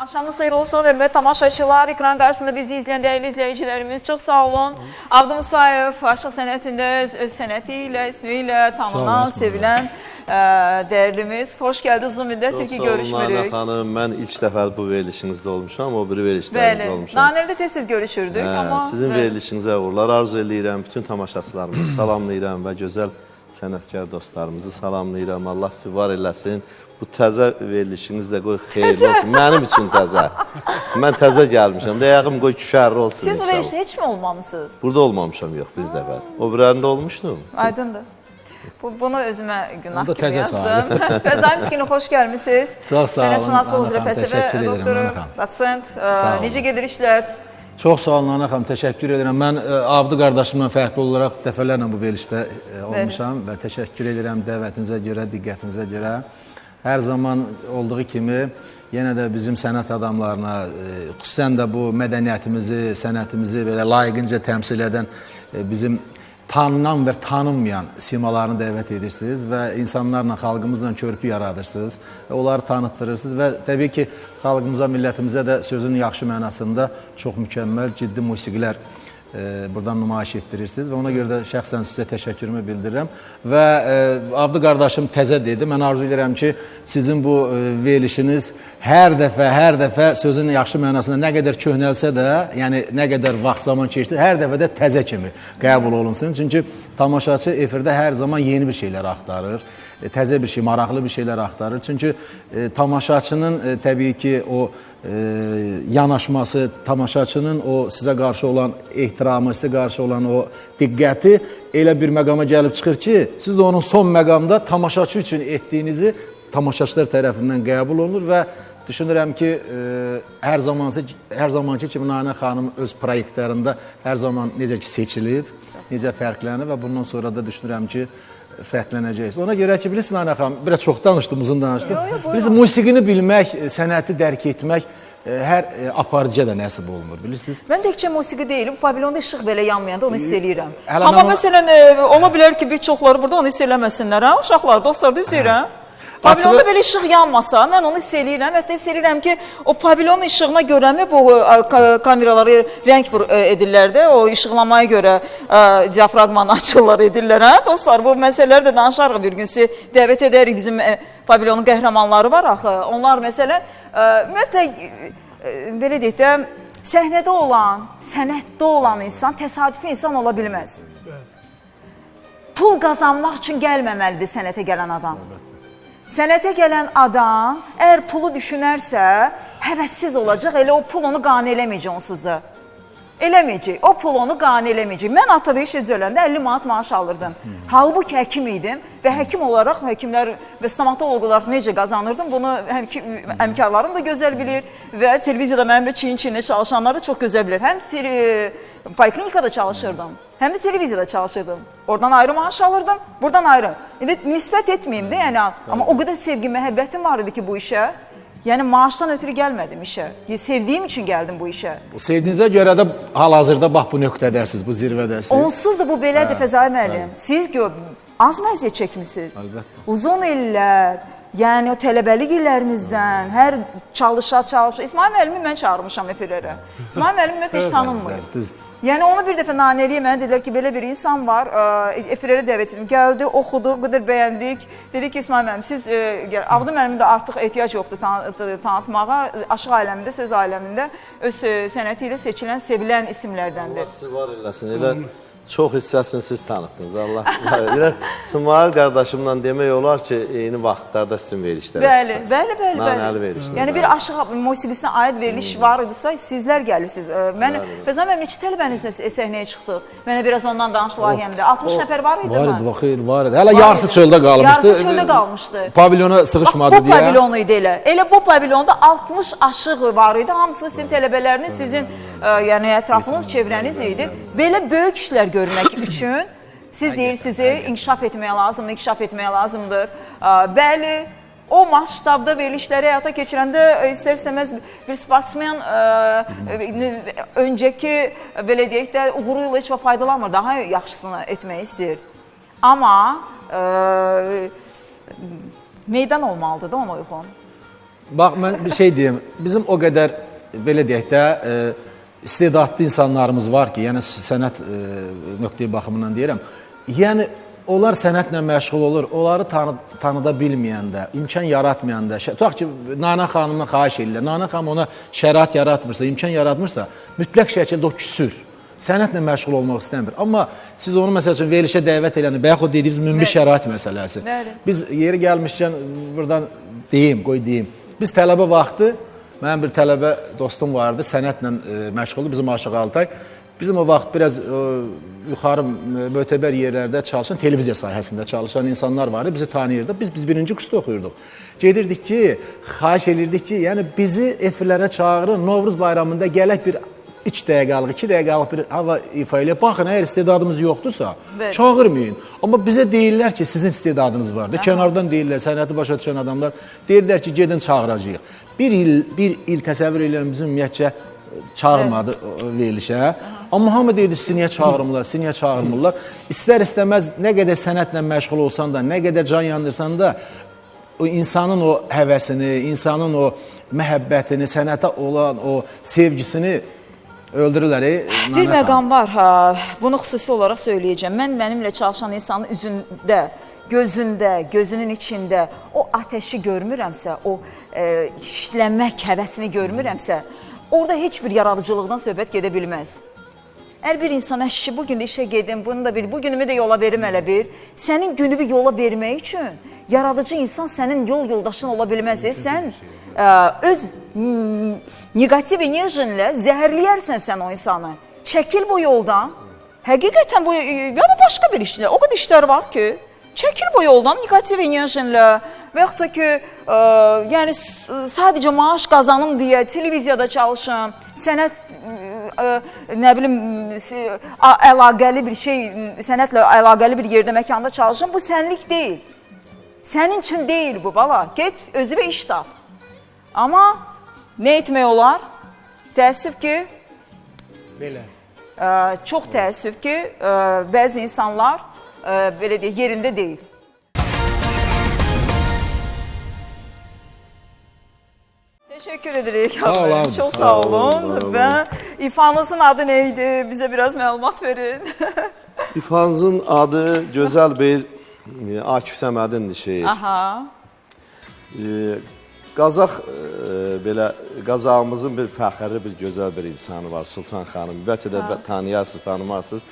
Axşamınız xeyir olsun, hörmətli tamaşaçılar, ekran qarşısında bizi izləyən dəyərli izləyicilərimiz, çox sağ olun. Avdı Musayev, aşıq sənətində öz sənəti ilə, ismi ilə tanınan, sevilən dəyərlimiz. Xoş gəldiniz, uzun müddətdir ki, görüşmürük. Çox sağ olun, Nana xanım, mən ilk dəfə bu verilişinizdə olmuşam, o biri verilişlərinizdə olmuşam. Naneldə tez-tez görüşürdük, amma... Sizin verilişinizə uğurlar arzu edirəm, bütün tamaşaçılarımızı salamlayıram və gözəl sənətkar dostlarımızı salamlayıram. Allah sizi var eləsin. Bu təzə verilişiniz də qoy xeyirli olsun. Mənim üçün təzə. Mən təzə gəlmişəm. Dəyəğim qoy küşərli olsun inşallah. Siz bu verilişdə heç mi olmamışsınız? Burada olmamışam, yox, biz də bəli. O birərində olmuşdum. Aydındır. Bunu özümə günah kimi yazdım. Fəzai Miskinə xoş gəlmişsiniz. Çox sağ olun. Sənət şünası Uzrə Fəsibə doktoru, dosent. Necə gedir işlər? Çox sağ olun, Ana xanım, təşəkkür edirəm. Mən Avdı qardaşımla fərqli olaraq dəfələrlə bu verilişdə olmuşam və təşəkkür edirəm dəvətinizə görə, diqqətinizə görə. Hər zaman olduğu kimi yenə də bizim sənət adamlarına, xüsusən də bu mədəniyyətimizi, sənətimizi belə layiqincə təmsil edən bizim tanınan və tanınmayan simalarını dəvət edirsiniz və insanlarla, xalqımızla körpü yaradırsınız, onları tanıtdırırsınız və təbii ki, xalqımıza, millətimizə də sözün yaxşı mənasında çox mükəmməl, ciddi musiqilər buradan nümayiş etdirirsiniz və ona görə də şəxsən sizə təşəkkürümü bildirirəm. Və Avdı qardaşım təzə dedi, mən arzu edirəm ki, sizin bu verilişiniz hər dəfə sözün yaxşı mənasında nə qədər köhnəlsə də, yəni nə qədər vaxt zaman keçdi, hər dəfə də təzə kimi qəbul olunsun. Çünki tamaşaçı efirdə hər zaman yeni bir şeylər axtarır, təzə bir şey, maraqlı bir şeylər axtarır. Çünki tamaşaçının təbii ki, o yanaşması, tamaşaçının o sizə qarşı olan ehtiramı, sizə qarşı olan o diqqəti elə bir məqama gəlib çıxır ki, siz də onun son məqamda tamaşaçı üçün etdiyinizi tamaşaçılar tərəfindən qəbul olunur və düşünürəm ki, hər zamanki kimi Nanə xanım öz proyektlərində hər zaman necə ki seçilib, necə fərqlənir və bundan sonra da düşünürəm ki, fərqlənəcəyiz. Ona görə ki, bilirsiniz, Nanə xanım, biraz çox danışdım, uzun danışdım. Bilirsiniz, musiqini bilmək, sənəti dərk etmək hər aparıcıya da nəsib olmur, bilirsiniz? Mən təkcə musiqi deyiləm, pavilyonda işıq belə yanmayanda onu hiss eləyirəm. Amma məsələn, ola bilər ki, bir çoxları burada onu hiss eləməsinlər, hə? Uşaqlar, dostlar, düz deyirəm. Pavilyonda belə işıq yanmasa, mən onu hiss eləyirəm. Hətta hiss eləyirəm ki, o pavilyonun işığına görəmi bu kameraları rəng edirlər də, o işıqlamaya görə diafragmanı açırlar, edirlər. Hə? Dostlar, bu məsələləri də danışarıq bir gün. Sizi dəvət edərik, bizim pavilyonun qəhrəmanları var axı. Onlar məsələn, ümumiyyətlə, belə deyək də, səhnədə olan, sənətdə olan insan, təsadüfi insan ola bilməz. Pul qazanmaq üçün gəlməməlidir sənətə gələn adam. Sənətə gələn adam, əgər pulu düşünərsə, həvəssiz olacaq, elə o pul onu qane eləməyəcək onsuz da. Eləməyəcək, o pul onu qane eləməyəcək. Mən ATV işə öləndə 50 manat maaş alırdım. Halbuki həkim idim və həkim olaraq, həkimlər və stomatoloq olaraq necə qazanırdım, bunu əmkarlarım da gözəl bilir və televiziyada mənim də çiyin-çiyinlə çalışanlar da çox gözəl bilir. Həm poliklinikada çalışırdım, həm də televiziyada çalışırdım. Oradan ayrı maaş alırdım, buradan ayrı. İndi nisbət etməyim də, yəni, amma o qədər sevgi, məhəbbətim var idi ki bu işə. Yəni, maaşdan ötürü gəlmədim işə. Sevdiyim üçün gəldim bu işə. Sevdiyinizə görə də hal-hazırda bax bu nöqtədəsiniz, bu zirvədəsiniz. Onsuz da bu belədir, Fəzai müəllim. Siz az məziyyət çəkmişsiniz. Əlbəttə. Uzun illər, yəni o tələbəlik illərinizdən, hər çalışa. İsmail müəllimi mən çağırmışam efirlərə. İsmail müəllimi heç tanınmıyor. Düzdür. Yəni onu bir dəfə Nanəliyə mənə dedilər ki, belə bir insan var, efirlərə dəvət edim. Gəldi, oxudu, qədər bəyəndik. Dedi ki, İsmail müəllim, siz, Avdı müəllimin də artıq ehtiyac yoxdur tanıtmağa. Aşıq aləmində, söz aləmində öz sənəti ilə seçilən, sevilən isimlərdəndir. Allah sizi var eləsin, elə çox hissəsini siz tanıtdınız, Allah sizi. İsmail qardaşımla demək olar ki, eyni vaxtlarda sizin verilişlərə çıxır. Bəli. Nanəli verilişlər. Yəni bir aşıq musiqisinə aid veriliş var idisə, sizlər gəlirsiniz. Mən, Fəzai müəllim, neçə tələbənizlə səhnəyə çıxdıq? Mənə biraz ondan danışdılar həmdə. 60 nəfər var idi mən? Var idi. Hələ yarısı çöldə qalmışdı. Yarısı çöldə qalmışdı. Pavilyona sığışmadı deyə. Bu pavilyonu idi elə. Elə bu pavilyonda 60 aşıq var idi. Hamısı sizin tələbələriniz, sizin ətrafınız, çevrəniz idi. Belə böyük işlər görmək üçün siz deyirsiniz, inkişaf etməyə lazımdır. Bəli, o masştabda verilişləri həyata keçirəndə istər-istəməz bir sportsmen öncəki, belə deyək də, uğuru ilə heç faydalanmır, daha yaxşısını etmək istəyir. Amma meydan olmalıdır da ona uyğun. Bax, mən bir şey deyim. Bizim o qədər, belə deyək də, istedadlı insanlarımız var ki, yəni sənət nöqteyi baxımından deyirəm. Yəni, onlar sənətlə məşğul olur, onları tanıda bilməyəndə, imkan yaratmayanda, tutaq ki, Nana xanımdan xahiş edirlər, Nana xanım ona şərait yaratmırsa, imkan yaratmırsa, mütləq şəkildə o küsür. Sənətlə məşğul olmaq istəmir. Amma siz onu, məsəl üçün, verilişə dəvət edəndə, bəyək o dediyimiz ümumi şərait məsələsi. Biz yeri gəlmişkən, buradan deyim, qoy deyim. Biz tələbə vaxtı, mənim bir tələbə dostum vardı, sənətlə məşğuldur, bizim Aşıq Altay. Bizim o vaxt biraz yuxarı mötəbər yerlərdə çalışan, televiziya sahəsində çalışan insanlar vardı, bizi tanıyırdı. Biz birinci kursda oxuyurduq. Gedirdik ki, xahiş edirdik ki, yəni bizi efirlərə çağırın, Novruz bayramında gələk bir 3 dəqiqəlik, 2 dəqiqəlik bir hava ifa ilə. Baxın, əgər istedadımız yoxdursa, çağırmayın. Amma bizə deyirlər ki, sizin istedadınız vardır. Kənardan deyirlər, sənəti başa düşən adamlar. Deyirlər ki, gedin çağıracağıq. Bir il təsəvvür edirəm, bizim ümumiyyətcə çağırmadı verilişə. Amma hamı deyirdi, sizi niyə çağırmırlar, sizi niyə çağırmırlar. İstər-istəməz nə qədər sənətlə məşğul olsan da, nə qədər can yandırsan da, o insanın o həvəsini, insanın o məhəbbətini, sənətə olan o sevgisini öldürürlər. Bir məqam var, bunu xüsusi olaraq söyləyəcəm. Mən mənimlə çalışan insanın üzündə, gözündə, gözünün içində o ateşi görmürəmsə, o işlənmək həvəsini görmürəmsə, orada heç bir yaradıcılıqdan söhbət gedə bilməz. Əgər bir insan əşki, bugün də işə gedim, bunu da bil, bugünümü də yola verim elə bir. Sənin gününü yola vermək üçün yaradıcı insan sənin yol yoldaşın ola bilməz. Sən öz negativ enerjinlə zəhərləyərsən sən o insanı. Çəkil bu yoldan. Həqiqətən bu, ya bu başqa bir işdir. O qədər işlər var ki, çəkil bu yoldan negativ enerjinlə və yaxud da ki, yəni sadəcə maaş qazanım deyə televiziyada çalışım, sənət, nə bilim, əlaqəli bir şey, sənətlə əlaqəli bir yerdə, məkanda çalışım, bu sənlik deyil. Sənin üçün deyil bu, bala. Get, özünə iş tap. Amma nə etmək olar? Təəssüf ki, belə. Çox təəssüf ki, bəzi insanlar belə deyək, yerində deyil. Teşekkür edirik. Çok sağ olun. Və ifanızın adı neydi? Bizə biraz məlumat verin. İfanızın adı gözəl bir Akif Səmədindir şeir. Aha. Qazaq, belə, Qazağımızın bir fəxərli, bir gözəl bir insanı var, Sultan xanım. Bəlkə də tanıyarsınız, tanımarsınız.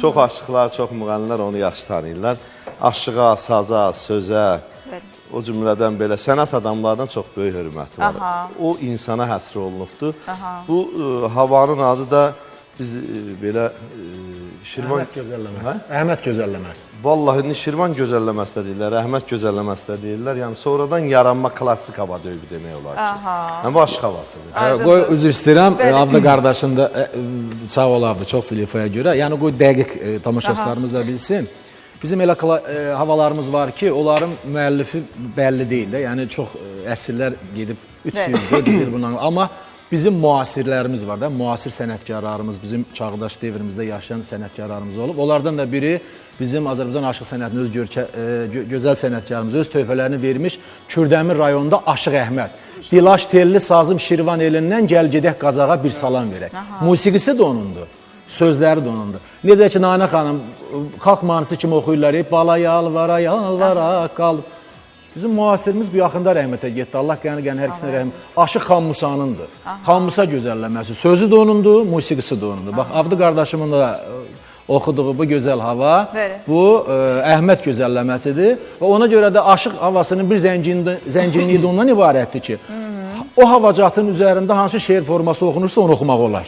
Çox aşıqlar, çox müğənnilər onu yaxşı tanıyırlar. Aşığa, saza, sözə, o cümlədən belə sənət adamlardan çox böyük hörmət var. O insana həsr olunubdur. Bu havanın adı da biz belə Əhməd gözəlləməz. Əhməd gözəlləməz. Vallahi indi Şirvan gözəlləməz də deyirlər, Əhməd gözəlləməz də deyirlər. Yəni sonradan yaranma klassik hava dövbü demək olar ki. Yəni bu aşıq havasıdır. Qoy üzr istəyirəm, Avda qardaşım da sağ ol Avda, çox silifaya görə. Yəni qoy dəqiq tamaşaçılarımız da bilsin. Bizim elə havalarımız var ki, onların müəllifi bəlli deyil də. Yəni çox əsrlər gedib 300 il bundan. Amma bizim müasirlərimiz var da, müasir sənətkarlarımız, bizim çağdaş devrimizdə yaşayan sənətkarlarımız olub. Onlardan da biri bizim Azərbaycan aşıq sənətinin öz gözəl sənətkarımız, öz tövfələrini vermiş Kürdəmir rayonunda Aşıq Əhməd. Dilaş telli sazım Şirvan elindən gəl gedək Qazağa bir salam verək. Musiqisi də onundur, sözləri də onundur. Necə ki, Nana xanım xalq mahnısı kimi oxuyurlar, bala yalvara qalıb. Bizim müasirimiz bu yaxında rəhmətə getdi. Allah qəni hər ikisinə rəhmət. Aşıq Xan Musanındır. Xan Musa gözəlləməsi. Sözü də onundur, musiqisi də onundur. Bax, Avdı qardaşımın da oxuduğu bu gözəl hava, bu Əhməd gözəlləməsidir. Və ona görə də aşıq havasının bir zənginliyi də ondan ibarətdir ki, o havacatın üzərində hansı şeir forması oxunursa onu oxumaq olar.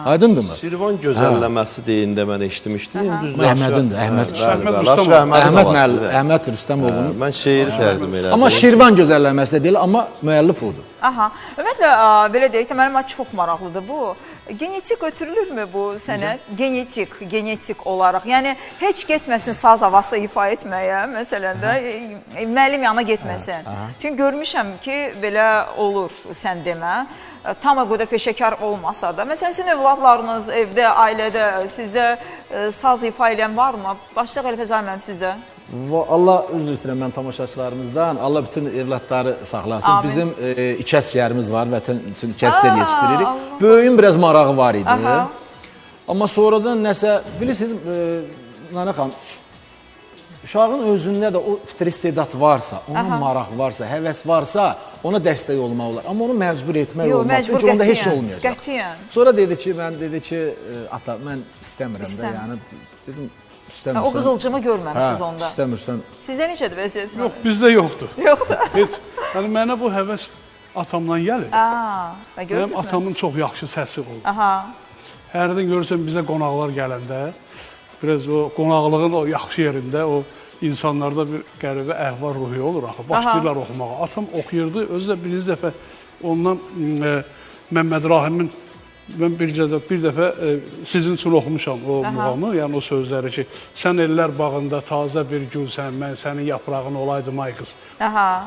Aydındırmı? Şirvan gözəlləməsi deyində mən eşitmişdim. Əhmədindir, Əhməd Rüstəmovun. Mən şeiri tərdim elədim. Amma Şirvan gözəlləməsi də deyil, amma müəllif odur. Aha, ümumiyyətlə, belə deyək də, mənim çox maraqlıdır bu. Genetik ötürülürmü bu sənət? Genetik olaraq. Yəni, heç getməsin saz havası ifa etməyə, məsələn də, müəllim yana getməsin. Çünki görmüşəm ki, belə olur, sən demə. Tam o qədər peşəkar olmasa da. Məsələn, sizin evladlarınız, evdə, ailədə, sizdə saz ifa edən varmı? Başlayaq Əlfəz müəllim sizdə. Allah üzr istəyirəm mən tamaşaçılarımızdan. Allah bütün evlatları saxlasın. Amin. Bizim iki əsgərimiz var, vətən üçün iki əsgər yetişdiririk. Böyüyün biraz marağı var idi. Aha. Amma sonradan nəsə, bilirsiniz, Nana xanım, uşağın özündə də o fitri istedad varsa, ona maraq varsa, həvəs varsa, ona dəstək olmaq olar. Amma onu məcbur etmək olmaz. Çünki onda heç olmayacaq. Qətiyyən. Sonra dedi ki, ata, mən istəmirəm də, yəni, dedim, istəmirsən. O qığılcımı görməmişsiniz onda. İstəmirsən. Sizdə necədir vəziyyət? Yox, bizdə yoxdur. Yoxdur. Heç. Yəni, mənə bu həvəs atamdan gəlir. Görürsünüz Mənim atamın çox yaxşı səsi olur. Aha. Hərdən görürsən bizə qonaqlar gələndə, biraz o qonaqlığın o yaxşı yerində, o insanlarda bir qəribə əhval ruhi olur axı. Başlayırlar oxumağa. Atam oxuyurdu, özü də birinci dəfə ondan Məmməd Rahimin, mən bir dəfə sizin üçün oxumuşam o muğamı, yəni o sözləri ki, sən ellər bağında tazə bir gülsən, mən sənin yaprağın olaydım ay qız.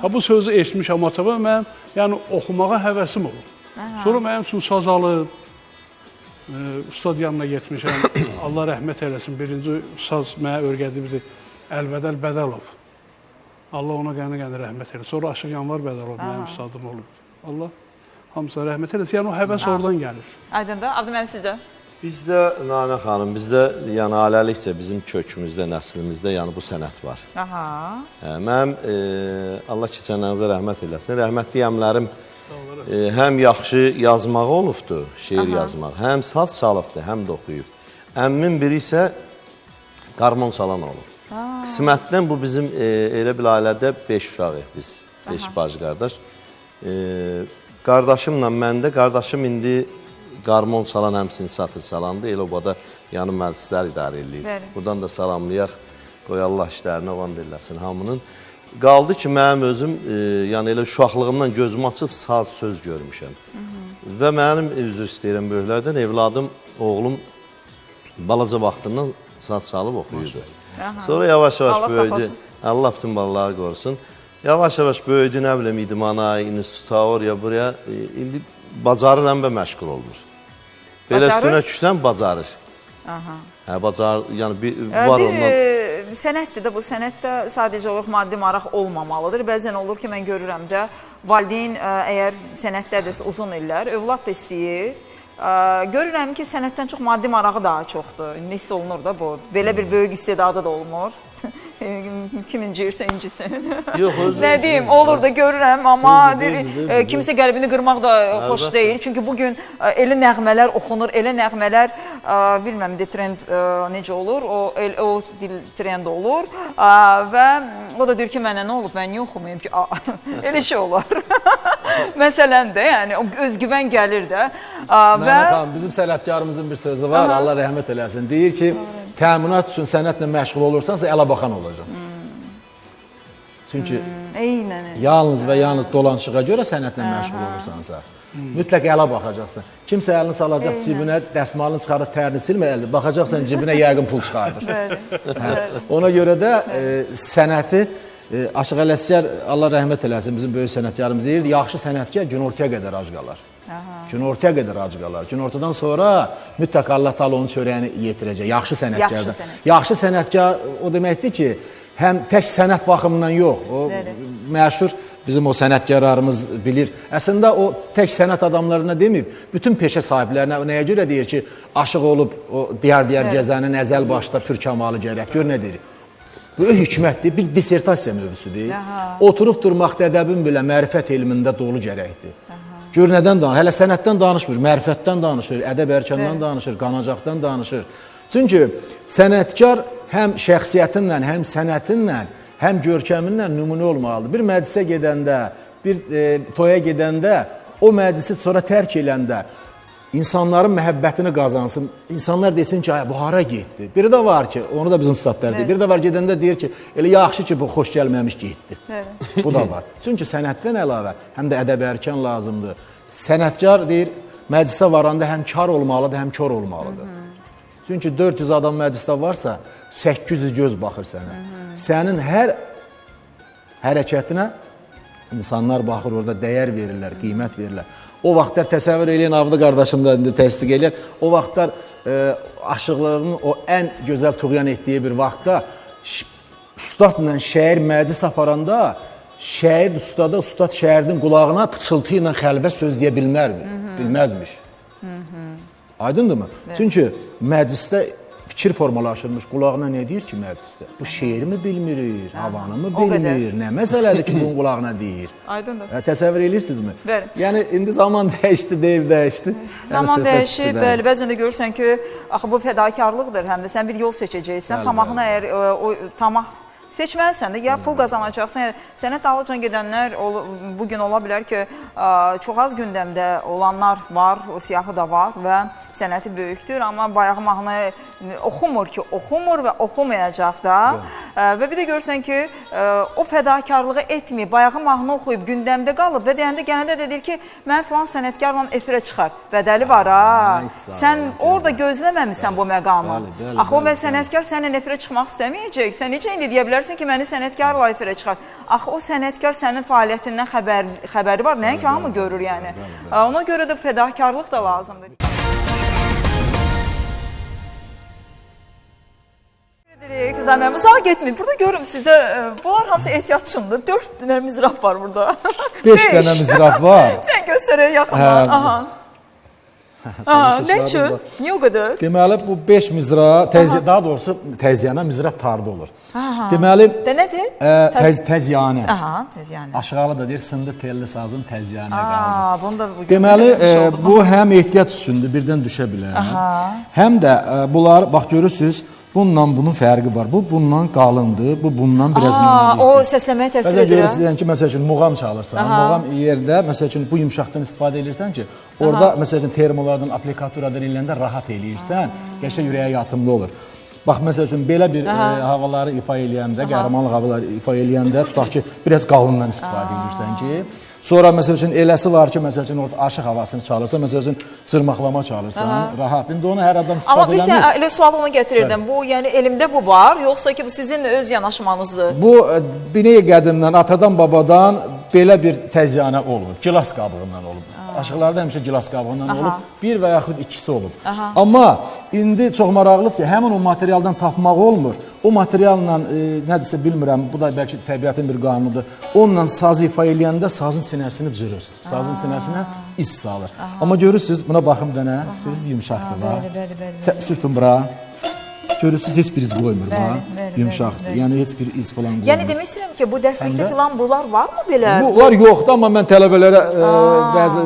Bu sözü eşitmişəm atama, mən yəni oxumağa həvəsim olur. Sonra mənim üçün saz alıb, ustad yanına getmişəm, Allah rəhmət eləsin, birinci saz mənə öyrədibdir, Əlvədəl Bədəlov. Allah ona qəni-qəni rəhmət eləsin. Sonra Aşıq Yanvar Bədəlov mənim ustadım olub. Allah hamısına rəhmət eləsin. Yəni o həvəs oradan gəlir. Aydındır. Abdü müəllim sizdə? Bizdə, Nanə xanım, bizdə yəni ailəlikcə bizim kökümüzdə, nəslimizdə yəni bu sənət var. Mənim, Allah keçənlərinizə rəhmət eləsin, rəhmətli əmlərim həm yaxşı yazmağı olubdur, şeir yazmaq, həm saz çalıbdır, həm də oxuyub. Əmmin biri isə qarmon çalan olub. Qismətdən bu bizim elə bir ailədə 5 uşağıq biz, 5 bacı qardaş. Qardaşımla məndə, qardaşım indi qarmon çalan, həmsini satır çalandı, elə obada yanı məclislər idarə edir. Buradan da salamlayaq, qoy Allah işlərini ovan eləsin hamının. Qaldı ki, mənim özüm, yəni elə uşaqlığımdan gözüm açıb saz söz görmüşəm. Və mənim, üzr istəyirəm böyüklərdən, evladım, oğlum balaca vaxtından saz çalıb oxuyurdu. Sonra yavaş-yavaş böyüdü, Allah bütün balaları qorusun. Yavaş-yavaş böyüdü, nə biləm, İdmana, instituta, oraya, buraya, indi bacarır, həm də məşğul olmur. Belə üstünə küçsən, bacarır. Bacarır, yəni var ondan. Sənətdir də, bu sənətdə sadəcə olaraq maddi maraq olmamalıdır. Bəzən olur ki, mən görürəm də, valideyn əgər sənətdədirsə uzun illər, övlad da istəyir. Görürəm ki, sənətdən çox maddi marağı daha çoxdur. Hiss olunur da bu. Belə bir böyük istedadı da olmur. Kim inciyirsə incisin. Nə deyim, olur da görürəm, amma kimsə qəlbini qırmaq da xoş deyil. Çünki bugün elə nəğmələr oxunur, elə nəğmələr, bilməm, trend necə olur, o dil trend olur və o da deyir ki, mənə nə olub, mən niyə oxumayım ki? Elə şey olur. Məsələn də, yəni, özgüvən gəlir də. Bizim sənətkarımızın bir sözü var, Allah rəhmət eləsin. Deyir ki, təminat üçün sənətlə məşğul olursansa, əlabaxan olacaq. Çünki yalnız və yalnız dolanışığa görə sənətlə məşğul olursansa, mütləq əla baxacaqsan. Kimsə əlini salacaq cibinə, dəsmalını çıxarıb tərini silməyəlidir. Baxacaqsan cibinə yəqin pul çıxardır. Ona görə də sənəti, Aşıq Ələsgər, Allah rəhmət eləsin, bizim böyük sənətkarımız deyir, yaxşı sənətkar günortaya qədər ac qalar. Günortaya qədər ac qalar. Günortadan sonra mütləq Allah Taala onun çörəyini yetirəcək. Yaxşı sənətkardır. Yaxşı sənətkar o deməkdir ki, həm tək sənət baxımından yox, o məşhur bizim o sənətkarlarımız bilir. Əslində o tək sənət adamlarına deməyib, bütün peşə sahiblərinə nəyə görə deyir ki, aşıq olub o diyar-diyar gəzənin əzəl başda pür kamalı gərək. Gör nə deyir? Böyük hikmətdir, bir disertasiya mövzusudur. Oturub durmaqda ədəbin belə mərifət elmində dolu gərəkdir. Gör nədən danışır? Hələ sənətdən danışmır, mərifətdən danışır, ədəb ərkandan danışır, qanacaqdan danışır. Çünki sənətkar həm şəxsiyyətinlə, həm sənətinlə, həm görkəminlə nümunə olmalıdır. Bir məclisə gedəndə, bir toya gedəndə, o məclisi sonra tərk eləndə, İnsanların məhəbbətini qazansın, insanlar desin ki, bu hara getdi. Biri də var ki, onu da bizim ustadlar deyir, biri də var gedəndə deyir ki, elə yaxşı ki, bu xoş gəlməmiş getdi. Bu da var. Çünki sənətdən əlavə, həm də ədəb ərkan lazımdır. Sənətkar deyir, məclisə varanda həm kar olmalıdır, həm kör olmalıdır. Çünki 400 adam məclisdə varsa, 800 göz baxır sənə. Sənin hər hərəkətinə insanlar baxır, orada dəyər verirlər, qiymət verirlər. O vaxtlar təsəvvür eləyin, Avdı qardaşım da təsdiq eləyər. O vaxtlar aşıqlarının o ən gözəl tuğyan etdiyi bir vaxtda ustadla şəhər məclis aparanda şəhid ustada, ustad şəhərdin qulağına pıçıltı ilə xəlvə söz deyə bilməzmiş. Aydındırmı? Çünki məclisdə fikir formalaşırmış. Qulağına nə deyir ki məclisdə? Bu şeirmi bilmirik, havanı mı bilmir, nə məsələdir ki bunun qulağına deyir? Aydındır. Təsəvvür edirsinizmi? Bəli. Yəni indi zaman dəyişdi, deyib dəyişdi. Zaman dəyişir, bəli. Bəzən də görürsən ki, axı bu fədakarlıqdır həm də. Sən bir yol seçəcəksən, tamahına əgər o tamah seçməlisən də, ya pul qazanacaqsan, ya sənət alıcan gedənlər bugün ola bilər ki, çox az gündəmdə olanlar var, o siyahı da var və sənəti böyükdür, amma bayağı mahnı oxumur ki, oxumur və oxumayacaq da. Və bir də görürsən ki, o fədakarlığı etməyib, bayağı mahnı oxuyub, gündəmdə qalıb və deyəndə gələndə də deyir ki, mən filan sənətkarla efirə çıxar. Bədəli var ha. Sən orada gözləməmisən bu məqamı. Axı o sənətkar sənin efirə çıxmaq istəməyəcək. Sən necə indi deyə bilərsən ki, məni sənətkarla efirə çıxar. Axı o sənətkar sənin fəaliyyətindən xəbəri var, nəyə ki, hamı görür yəni. Ona görə də fədakarlıq da lazımdır. Kızlar, mən uzağa getməyim. Burada görürüm sizdə, bunlar hamısı ehtiyatçındır. 4 dənə mizraf var burada. 5 dənə mizraf var. Sən göstərək yaxından. Aha. Nə üçün? Niyə o qədər? Deməli, bu 5 mizra, daha doğrusu təzyana mizraf tardı olur. Deməli, nədir? Təzyanə. Aha, təzyanə. Aşağıda da deyir, sındı telli sazın təzyanə qaldı. Bunu da bugün deməli, bu həm ehtiyat üçündür, birdən düşə bilər. Həm də bunlar, bax görürsünüz, bununla bunun fərqi var. Bu bundan qalındır, bu bundan biraz mənəlidir. O səsləməyə təsir edir. Görürsünüz ki, məsəl üçün muğam çalırsan, muğam yerdə, məsəl üçün bu yumşaqdan istifadə edirsən ki, orada məsəl üçün termolardan, aplikaturadan eləndə rahat eləyirsən, qəşəng ürəyə yatımlı olur. Bax, məsəl üçün, belə bir havaları ifa eləyəndə, qəhrəmanlıq havaları ifa eləyəndə, tutaq ki, biraz qalından istifadə edirsən ki, sonra məsəl üçün eləsi var ki, məsəl üçün orada aşıq havasını çalırsan, məsəl üçün cırmaqlama çalırsan, rahat. İndi onu hər adam istifadə eləmir. Amma bir elə sual onu gətirirdim. Bu, yəni elimdə bu var, yoxsa ki, bu sizin öz yanaşmanızdır? Bu, bineyi qədimdən, atadan, babadan belə bir təzyanə olub, gilas qabığından olub. Aşıqlarda həmişə gilas qabığından olub, bir və yaxud ikisi olub. Amma indi çox maraqlıdır ki, həmin o materialdan tapmaq olmur. O materialla, nədirsə bilmirəm, bu da bəlkə təbiətin bir qanunudur. Onunla sazı ifa eləyəndə sazın sinəsini cırır, sazın sinəsinə iz salır. Amma görürsünüz, buna baxım dənə, görürsünüz yumşaqdır var. Sürtün bura. Görürsünüz, heç bir iz qoymur var, yumşaqdır. Yəni, heç bir iz falan qoymur. Yəni, demək istəyirəm ki, bu dərslikdə filan bunlar varmı belə? Bunlar yoxdur, amma mən tələbələrə bəzi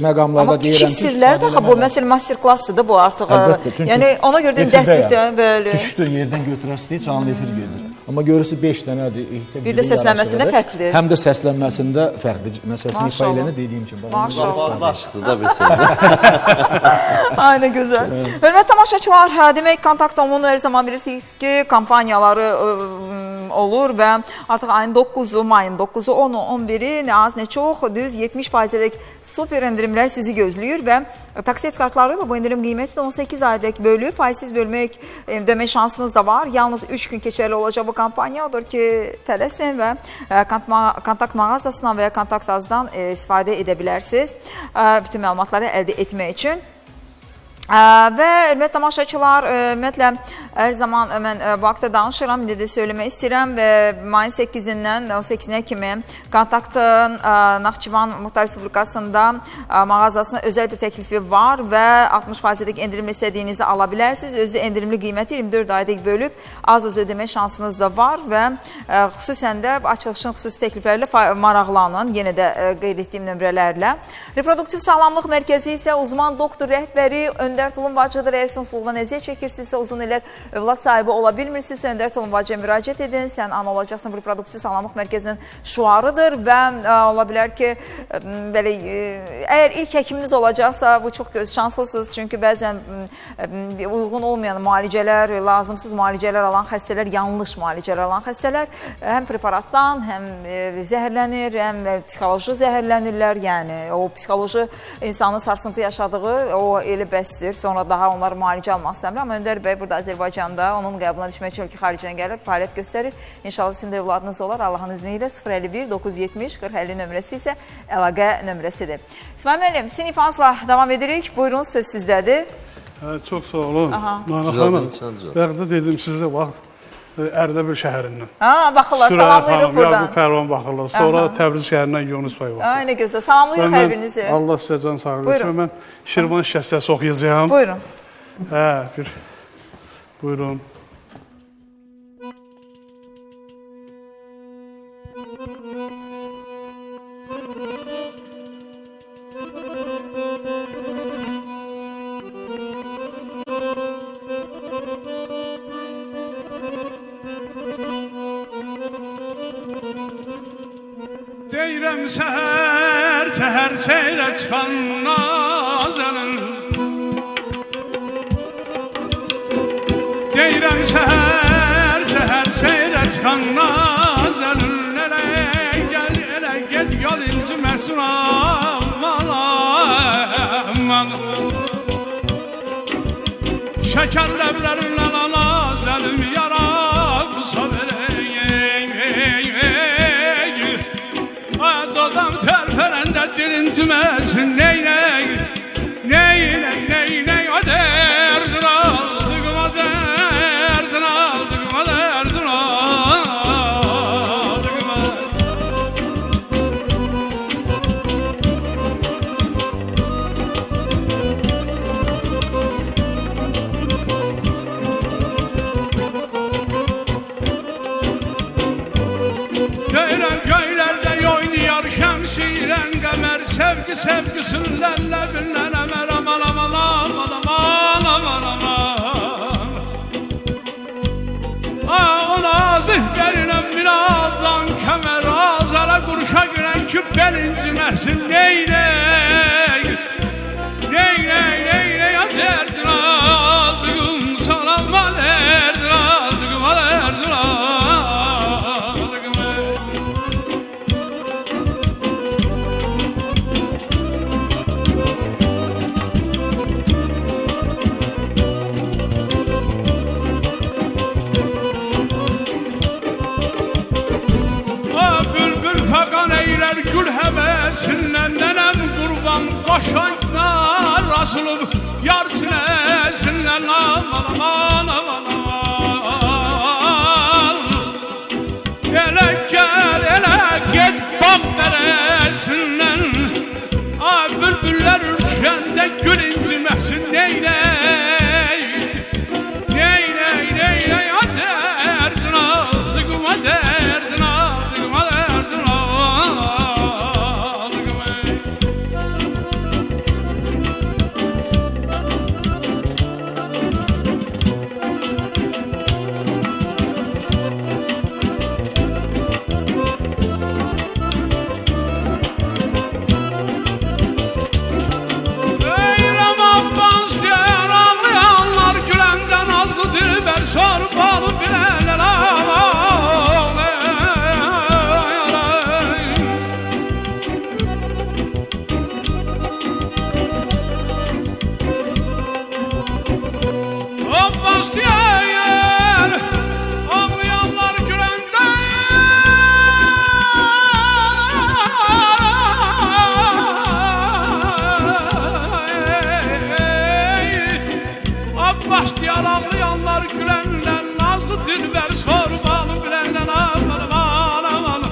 məqamlarda deyirəm ki... Amma kiçik sirlərdir, bu, məsələ master-klassıdır bu artıq. Əlbəttə, çünki... Yəni, ona görə deyim, dərslikdə belə... Düşdür, yerdən götürəsi deyil, canlı efir gedir. Amma görürsünüz, 5 dənədir. Bir də səslənməsində fərqlidir. Həm də səslənməsində fərqlidir. Məsələsini ifa eləyəni dediyim kimi. Fazla aşıqdır da bir söz. Aynen, gözəl. Hörmətli tamaşaçılar, demək, kontakt umunu hər zaman bilirsiniz ki, kampaniyaları olur və artıq ayın 9-u, mayın 9-u, 10-u, 11-i, nə az, nə çox, düz 70%'lik super endirimlər sizi gözləyir və taksit kartları ilə bu endirim qiyməti də 18 aydək bölü, faizsiz bölmək demək şansınız da var. Yalnız 3 gün keçərli olacaq bu kampaniya odur ki, tələsin və kontakt mağazasından və ya kontakt azdan istifadə edə bilərsiniz bütün məlumatları əldə etmək üçün. Və ümumiyyətlə tamaşaçılar, ümumiyyətlə hər zaman mən bu haqda danışıram, indi də söyləmək istəyirəm və mayın 8-dən 18-nə kimi kontaktın Naxçıvan Muxtar Respublikasında mağazasına özəl bir təklifi var və 60%'lik endirimli istədiyinizi ala bilərsiniz. Özdə endirimli qiyməti 24 aydək bölüb az-az ödəmə şansınız da var və xüsusən də açılışın xüsusi təkliflərlə maraqlanın, yenə də qeyd etdiyim nömrələrlə. Reproduktiv Sağlamlıq Mərkəzi isə uzman doktor rəhbəri Öndər Tulumbacıdır. Əgər sonsuzluğundan əziyyət çəkirsinizsə, uzun illər övlad sahibi ola bilmirsinizsə, Öndər Tulumbacıya müraciət edin. Sən ana olacaqsan, bu Reproduktiv Sağlamlıq Mərkəzinin şüarıdır və ola bilər ki, belə, əgər ilk həkiminiz olacaqsa, bu çox şanslısınız. Çünki bəzən uyğun olmayan müalicələr, lazımsız müalicələr alan xəstələr, yanlış müalicələr alan xəstələr həm preparatdan, həm zəhərlənir, həm psixoloji zəhərlənirlər. Yəni, o psixoloji insanın sarsıntı yaşadığı, o elə bəsdir. Sonra daha onlar müalicə almaq istəmir. Amma Öndər bəy burada Azərbaycanda onun qəbuluna düşmək üçün ölkə xaricdən gəlir, fəaliyyət göstərir. İnşallah sizin də övladınız olar. Allahın izni ilə 051 970 4050 nömrəsi isə əlaqə nömrəsidir. İsmail müəllim, sinifazla davam edirik. Buyurun, söz sizdədir. Çox sağ olun. Nana xanım, bəqdə dedim sizə vaxt Ərdəbil şəhərindən. Baxırlar, Sürəyya salamlayırıq xanım, buradan. Yaqub Pəhlivan baxırlar. Sonra Təbriz şəhərindən Yunus bəy baxır. Ay, nə gözəl, salamlayırıq hər birinizi. Allah sizə can sağlığı versin. Buyurun. Mən Şirvan şəxsiyyəsi oxuyacağım. Buyurun. Buyurun. Deyirəm səhər, səhər seyrə çıxan nazənin. Deyirəm səhər, səhər seyrə çıxan nazənin. Elə gəl, elə get, yol inciməsin aman, aman. Şəkər ləblərinlə nazəlim yara qusa verək. Dodam tərpərəndə dilinciməsin, neynək, neynək, neynək, o dərdin aldık, o dərdin aldık, o dərdin aldık. Göyləm göylərdə oynayar şəmsiyən qəmər, sevgi sevgisindən ləbindən əmər, aman aman aman aman aman aman. O nazih gəlinəm minaldan kəmər, azara qurşa girən ki belinciməsin, neynək, neynək, neynək, o dərdin aldığım sanalma, dərdin aldığım, o dərdin aldığım. Gül həvəsindən nənəm qurban qoşaqlar asılıb yar sinəsindən aman aman aman aman. Elə gəl, elə get bab bərəsindən, bülbüllər ürkəndə gül inciməsin, neynək, neynək, neynək, o dərdin aldık, o dərdin aldık, o dərdin aldık. Sorbalı bilenler aman. O bastiyer ağlayanlar gülenden. O bastiyer ağlayanlar gülenden, nazlı dilber sorbalı bilenden aman aman aman.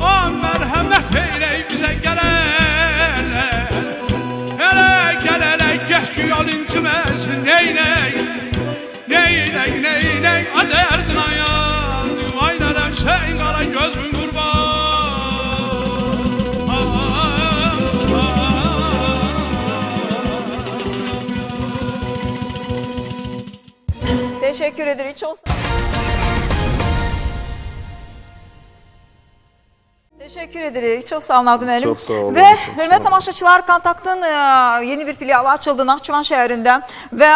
O merhamet eyley bize geleler. Hele gel hele geç ki yol incimesin, neyney, neyney, neyney, o derdin ayağın. Vay nerem sen kara gözümün kurban. Teşekkür ederim. Çok sağ olun. Teşekkür ederim. Çok sağ olun Avdi müəllim. Çok sağ olun. Ve hörmətli tamaşaçılar, Kontaktın yeni bir filialı açıldı Naxçıvan şəhərində ve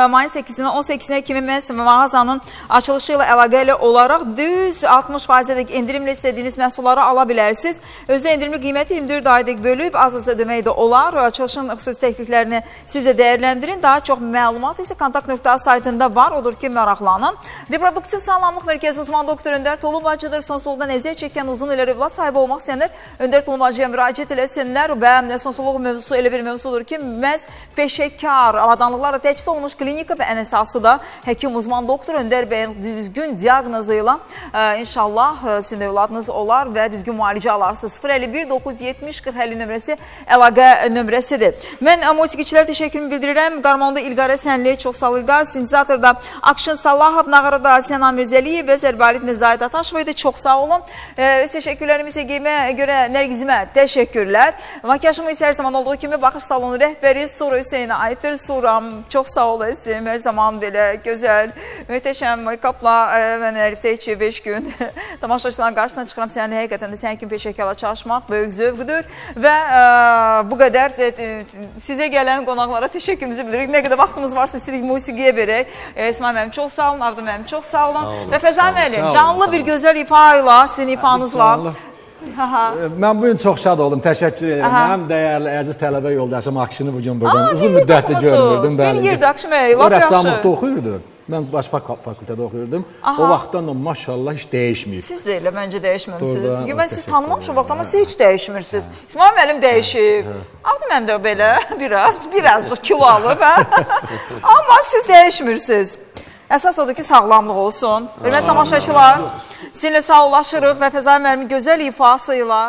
mayın 8-dən 18-nə kimi mağazanın açılışı ilə əlaqəli olaraq düz 60%'lik indirimli istədiyiniz məhsulları ala bilərsiniz. Özdə indirimli qiyməti 24 aydıq bölüb az-az ödəmək də olar. Açılışın xüsusi təkliflərini siz də dəyərləndirin. Daha çox məlumat isə kontakt.a saytında var. Odur ki, maraqlanın. Reproduksiya sağlamlıq mərkəzi uzman doktor Öndər Tolu bacıdır. Sonsuzluqdan əziyyət çəkən uzun illər övlad sahibi olmaq istəyənlər Öndər Tulumacıya müraciət eləsinlər və sonsuzluq mövzusu elə bir mövzudur ki, məhz peşəkar, avadanlıqlarla təchizat olunmuş klinika və ən əsası da həkim uzman doktor Öndər bəyin düzgün diaqnozu ilə inşallah sizin övladınız olar və düzgün müalicə alarsınız. 051-970-4050 nömrəsi əlaqə nömrəsidir. Mən musiqiçilər təşəkkürümü bildirirəm. Qarmonda İlqarə Sənliyə çox sağ ol İlqar. Sintezatorda Akşin Salahov, Nağarada Sənan Mirzəliyev və Zərbalit Nizayət Ataşova da çox sağ olun. Öz təşəkkürlərimi isə qeymə görə Nərgizimə təşəkkürlər. Makyajımı isə hər zaman olduğu kimi baxış salonu rəhbəri Sura Hüseynə aiddir. Suram, çox sağ olasın. Hər zaman belə gözəl, mühtəşəm make-upla mən Əlifdə 2-5 gün tamaşaçıların qarşısına çıxıram. Sənin həqiqətən də sənin kimi peşəkarla çalışmaq böyük zövqdür və bu qədər sizə gələn qonaqlara təşəkkürümüzü bildiririk. Nə qədər vaxtımız varsa istəyirik musiqiyə verək. İsmail müəllim çox sağ olun, Avdu müəllim çox sağ olun və Fəzai müəllim canlı bir gözəl ifa ilə, sizin ifanızla. Mən bugün çox şad oldum, təşəkkür edirəm. Mənim dəyərli, əziz tələbə yoldaşım Akşini bugün buradan uzun müddətli görmürdüm. Bir yerdə Akşin bəy, lap yaxşı. O rəssamlıqda oxuyurdu. Mən baş fakültədə oxuyurdum. O vaxtdan da maşallah heç dəyişməyib. Siz də elə məncə dəyişməmisiniz. Mən sizi tanımamışım vaxt, amma siz heç dəyişmirsiniz. İsmail müəllim dəyişib. Avdu müəllim də belə birazcıq kilo alıb, amma siz dəyişmirsiniz. Əsas odur ki, sağlamlıq olsun. Hörmətli tamaşaçılar, sizinlə sağollaşırıq və Fəzai müəllimin gözəl ifası ilə